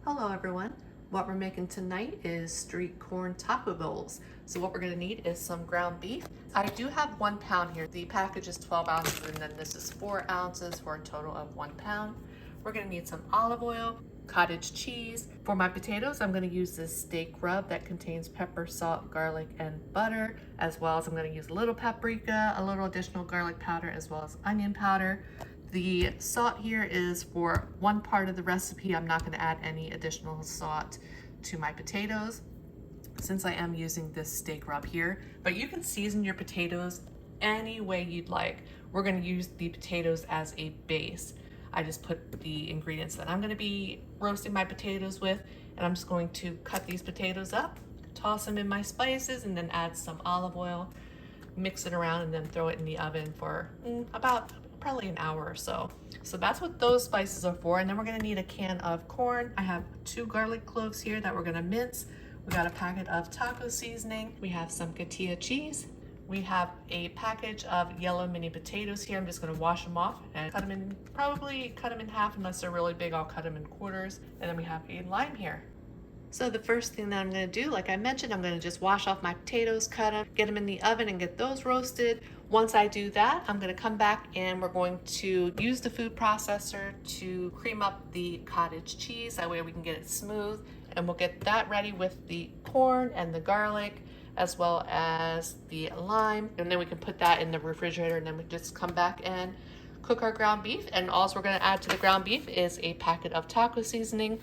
Hello everyone. What we're making tonight is street corn taco bowls. So what we're gonna need is some ground beef. I do have 1 pound here. The package is 12 ounces and then this is 4 ounces for a total of 1 pound. We're gonna need some olive oil, cottage cheese. For my potatoes, I'm gonna use this steak rub that contains pepper, salt, garlic, and butter, as well as I'm gonna use a little paprika, a little additional garlic powder, as well as onion powder. The salt here is for one part of the recipe. I'm not going to add any additional salt to my potatoes since I am using this steak rub here, but you can season your potatoes any way you'd like. We're going to use the potatoes as a base. I just put the ingredients that I'm going to be roasting my potatoes with, and I'm just going to cut these potatoes up, toss them in my spices, and then add some olive oil, mix it around, and then throw it in the oven for about probably an hour or so. So that's what those spices are for. And then we're gonna need a can of corn. I have 2 garlic cloves here that we're gonna mince. We got a packet of taco seasoning. We have some cotija cheese. We have a package of yellow mini potatoes here. I'm just gonna wash them off and probably cut them in half. Unless they're really big, I'll cut them in quarters. And then we have a lime here. So the first thing that I'm gonna do, like I mentioned, I'm gonna just wash off my potatoes, cut them, get them in the oven and get those roasted. Once I do that, I'm gonna come back and we're going to use the food processor to cream up the cottage cheese. That way we can get it smooth, and we'll get that ready with the corn and the garlic as well as the lime. And then we can put that in the refrigerator, and then we just come back and cook our ground beef. And all we're gonna add to the ground beef is a packet of taco seasoning.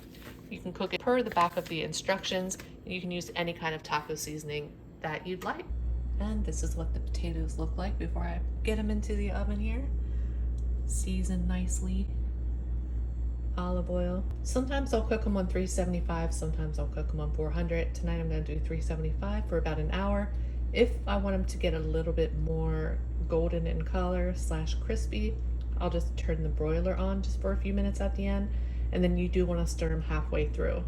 You can cook it per the back of the instructions. You can use any kind of taco seasoning that you'd like. And this is what the potatoes look like before I get them into the oven here. Seasoned nicely. Olive oil. Sometimes I'll cook them on 375, sometimes I'll cook them on 400. Tonight I'm going to do 375 for about an hour. If I want them to get a little bit more golden in color / crispy, I'll just turn the broiler on just for a few minutes at the end. And then you do want to stir them halfway through.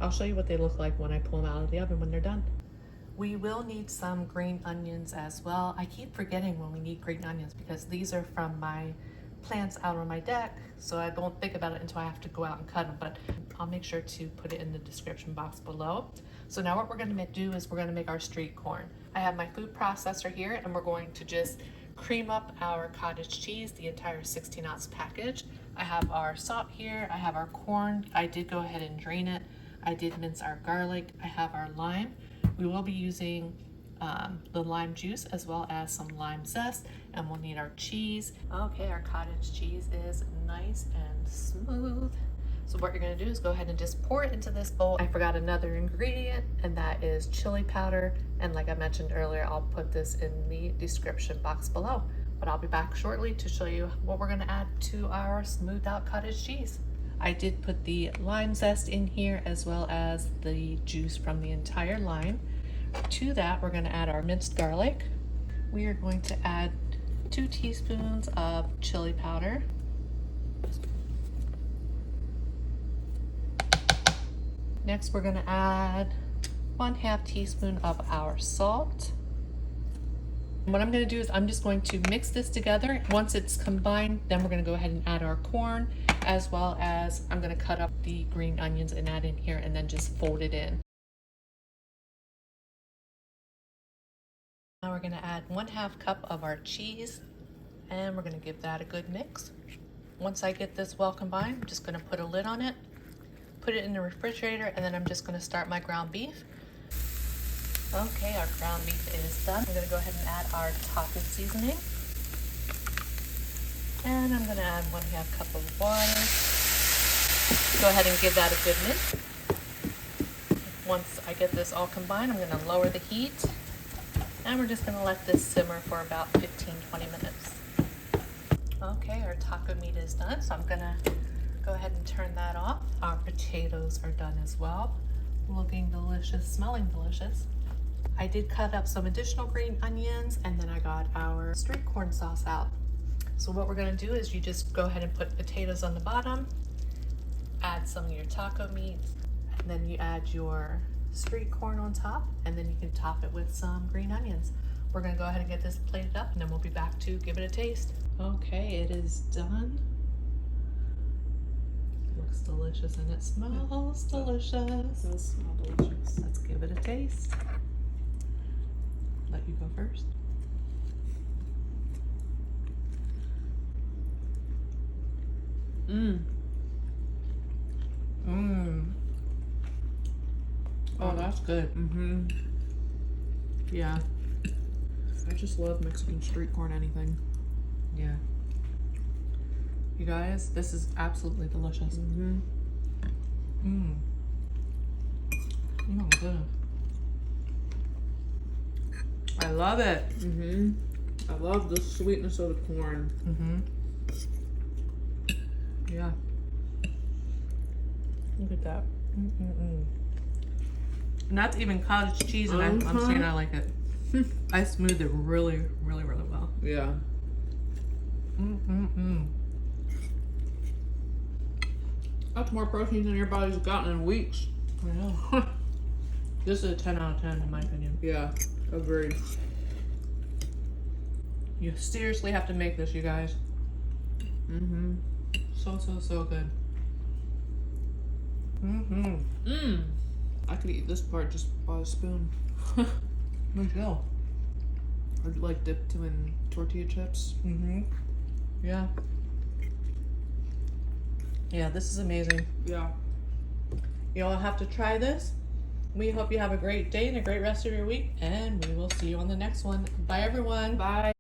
I'll show you what they look like when I pull them out of the oven when they're done. We will need some green onions as well. I keep forgetting when we need green onions because these are from my plants out on my deck, so I don't think about it until I have to go out and cut them, but I'll make sure to put it in the description box below. So now what we're going to do is we're going to make our street corn. I have my food processor here, and we're going to just cream up our cottage cheese, the entire 16-ounce package. I have our salt here, I have our corn. I did go ahead and drain it. I did mince our garlic. I have our lime. We will be using the lime juice as well as some lime zest, and we'll need our cheese. Okay, our cottage cheese is nice and smooth. So what you're gonna do is go ahead and just pour it into this bowl. I forgot another ingredient, and that is chili powder. And like I mentioned earlier, I'll put this in the description box below. But I'll be back shortly to show you what we're gonna add to our smoothed out cottage cheese. I did put the lime zest in here as well as the juice from the entire lime. To that, we're gonna add our minced garlic. We are going to add 2 teaspoons of chili powder. Next, we're gonna add 1/2 teaspoon of our salt. And what I'm gonna do is I'm just going to mix this together. Once it's combined, then we're gonna go ahead and add our corn, as well as I'm gonna cut up the green onions and add in here and then just fold it in. Now we're gonna add 1/2 cup of our cheese, and we're gonna give that a good mix. Once I get this well combined, I'm just gonna put a lid on it, put it in the refrigerator, and then I'm just gonna start my ground beef. Okay, our ground beef is done. I'm gonna go ahead and add our taco seasoning. And I'm gonna add 1/2 cup of water. Go ahead and give that a good mix. Once I get this all combined, I'm gonna lower the heat. And we're just gonna let this simmer for about 15-20 minutes. Okay, our taco meat is done, so I'm gonna go ahead and turn that off. Our potatoes are done as well. Looking delicious, smelling delicious. I did cut up some additional green onions, and then I got our street corn sauce out. So what we're gonna do is you just go ahead and put potatoes on the bottom, add some of your taco meat, and then you add your street corn on top, and then you can top it with some green onions. We're gonna go ahead and get this plated up, and then we'll be back to give it a taste. Okay, it is done. looks delicious and it smells delicious. It does smell delicious. Let's give it a taste. Let you go first. Mmm. Mmm. Oh, that's good. Mm-hmm. Yeah. I just love Mexican street corn anything. Yeah. You guys, this is absolutely delicious. Mm-hmm. Mmm. Oh, good. I love it. Mm-hmm. I love the sweetness of the corn. Mm-hmm. Yeah. Look at that. Mm-mm-mm. And that's even cottage cheese, and I'm saying I like it. I smoothed it really, really, really well. Yeah. Mm-mm-mm. That's more protein than your body's gotten in weeks. I know. This is a 10 out of 10 in my opinion. Yeah, agreed. You seriously have to make this, you guys. Mm-hmm. So, so, so good. Mm-hmm. Mmm. I could eat this part just by a spoon. Good go. Or like dipped in tortilla chips. Mm-hmm. Yeah. Yeah, this is amazing. Yeah. You all have to try this. We hope you have a great day and a great rest of your week, and we will see you on the next one. Bye, everyone. Bye.